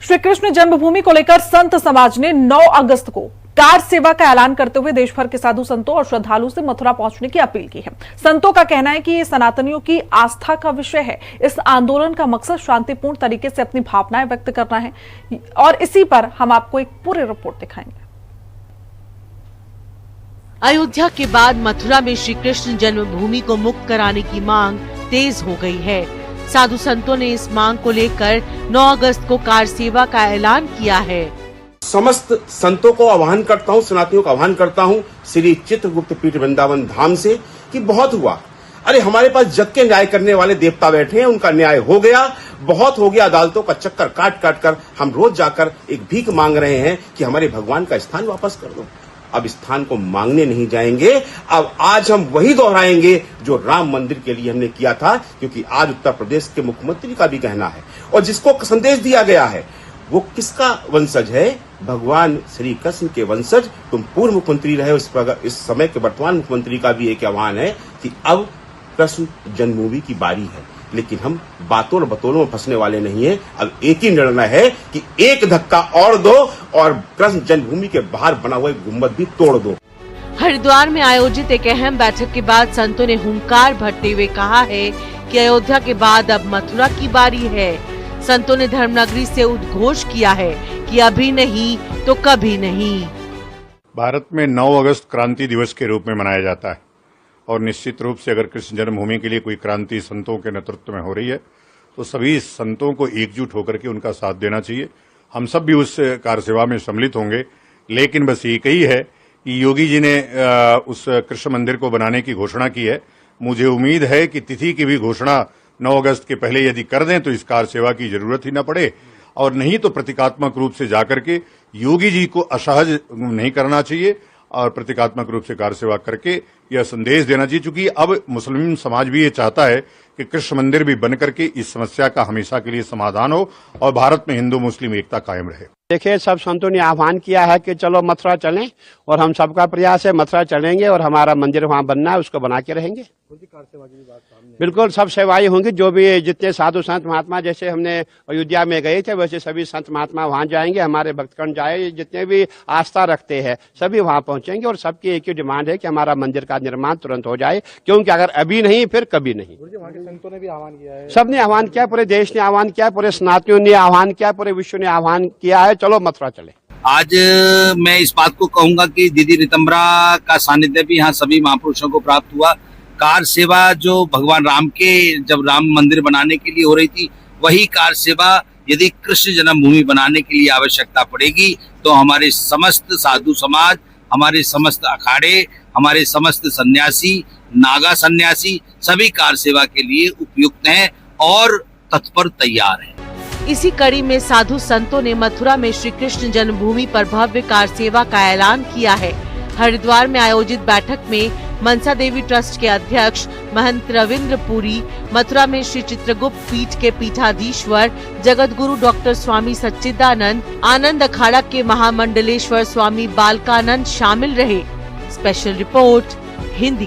श्री कृष्ण जन्मभूमि को लेकर संत समाज ने 9 अगस्त को कार सेवा का ऐलान करते हुए देश भर के साधु संतों और श्रद्धालुओं से मथुरा पहुंचने की अपील की है। संतों का कहना है कि ये सनातनियों की आस्था का विषय है। इस आंदोलन का मकसद शांतिपूर्ण तरीके से अपनी भावनाएं व्यक्त करना है और इसी पर हम आपको एक पूरी रिपोर्ट दिखाएंगे। अयोध्या के बाद मथुरा में श्री कृष्ण जन्मभूमि को मुक्त कराने की मांग तेज हो गई है। साधु संतों ने इस मांग को लेकर 9 अगस्त को कार सेवा का ऐलान किया है। समस्त संतों को आह्वान करता हूँ, सनातनियों को आह्वान करता हूँ श्री चित्रगुप्त पीठ वृंदावन धाम से कि बहुत हुआ। अरे हमारे पास जग के न्याय करने वाले देवता बैठे हैं, उनका न्याय हो गया, बहुत हो गया। अदालतों का चक्कर काट काट कर हम रोज जाकर एक भीख मांग रहे हैं कि हमारे भगवान का स्थान वापस कर दो। अब स्थान को मांगने नहीं जाएंगे। अब आज हम वही दोहराएंगे जो राम मंदिर के लिए हमने किया था, क्योंकि आज उत्तर प्रदेश के मुख्यमंत्री का भी कहना है और जिसको संदेश दिया गया है वो किसका वंशज है? भगवान श्री कृष्ण के वंशज। तुम पूर्व मुख्यमंत्री रहे, इस समय के वर्तमान मुख्यमंत्री का भी एक आह्वान है कि अब कृष्ण जन्मभूमि की बारी है, लेकिन हम बातों और बतौलों में फंसने वाले नहीं है। अब एक ही निर्णय है कि एक धक्का और दो और कृष्ण जन्मभूमि के बाहर बना हुआ गुंबद भी तोड़ दो। हरिद्वार में आयोजित एक अहम बैठक के बाद संतों ने हुंकार भरते हुए कहा है कि अयोध्या के बाद अब मथुरा की बारी है। संतों ने धर्मनगरी से उद्घोष किया है कि अभी नहीं तो कभी नहीं। भारत में 9 अगस्त क्रांति दिवस के रूप में मनाया जाता है और निश्चित रूप से अगर कृष्ण जन्मभूमि के लिए कोई क्रांति संतों के नेतृत्व में हो रही है तो सभी संतों को एकजुट होकर के उनका साथ देना चाहिए। हम सब भी उस कार सेवा में सम्मिलित होंगे, लेकिन बस एक ही है कि योगी जी ने उस कृष्ण मंदिर को बनाने की घोषणा की है। मुझे उम्मीद है कि तिथि की भी घोषणा 9 अगस्त के पहले यदि कर दें तो इस कार सेवा की जरूरत ही न पड़े, और नहीं तो प्रतीकात्मक रूप से जाकर के योगी जी को असहज नहीं करना चाहिए और प्रतीकात्मक रूप से कार सेवा करके यह संदेश देना चाहिए, क्योंकि अब मुस्लिम समाज भी ये चाहता है कि कृष्ण मंदिर भी बन करके इस समस्या का हमेशा के लिए समाधान हो और भारत में हिंदू मुस्लिम एकता कायम रहे। देखिए, सब संतों ने आह्वान किया है कि चलो मथुरा चलें और हम सबका प्रयास है मथुरा चलेंगे और हमारा मंदिर वहाँ बनना है, उसको बना के रहेंगे। बिल्कुल सब सेवाएं होंगी, जो भी जितने साधु संत महात्मा, जैसे हमने अयोध्या में गए थे वैसे सभी संत महात्मा वहाँ जाएंगे। हमारे भक्तगण जाए, जितने भी आस्था रखते हैं सभी वहाँ पहुंचेंगे और सबकी एक ही डिमांड है कि हमारा मंदिर का निर्माण तुरंत हो जाए, क्योंकि अगर अभी नहीं फिर कभी नहीं। संतों ने भी आह्वान किया है, सबने आह्वान किया, पूरे देश ने आह्वान किया, पूरे सनातनियों ने आह्वान किया, पूरे विश्व ने आह्वान किया है, चलो मथुरा चले। आज मैं इस बात को कहूंगा कि दीदी रितंबरा का सानिध्य भी यहाँ सभी महापुरुषों को प्राप्त हुआ। कार सेवा जो भगवान राम के जब राम मंदिर बनाने के लिए हो रही थी, वही कार सेवा यदि कृष्ण जन्मभूमि बनाने के लिए आवश्यकता पड़ेगी तो हमारे समस्त साधु समाज, हमारे समस्त अखाड़े, हमारे समस्त सन्यासी, नागा सन्यासी सभी कार सेवा के लिए उपयुक्त हैं और तत्पर तैयार हैं। इसी कड़ी में साधु संतों ने मथुरा में श्री कृष्ण जन्मभूमि पर भव्य कार सेवा का ऐलान किया है। हरिद्वार में आयोजित बैठक में मनसा देवी ट्रस्ट के अध्यक्ष महंत रविंद्र पुरी, मथुरा में श्री चित्रगुप्त पीठ के पीठाधीश्वर जगत गुरु डॉक्टर स्वामी सच्चिदानंद, आनंद अखाड़ा के महामंडलेश्वर स्वामी बालकानंद शामिल रहे। Special report, Hindi.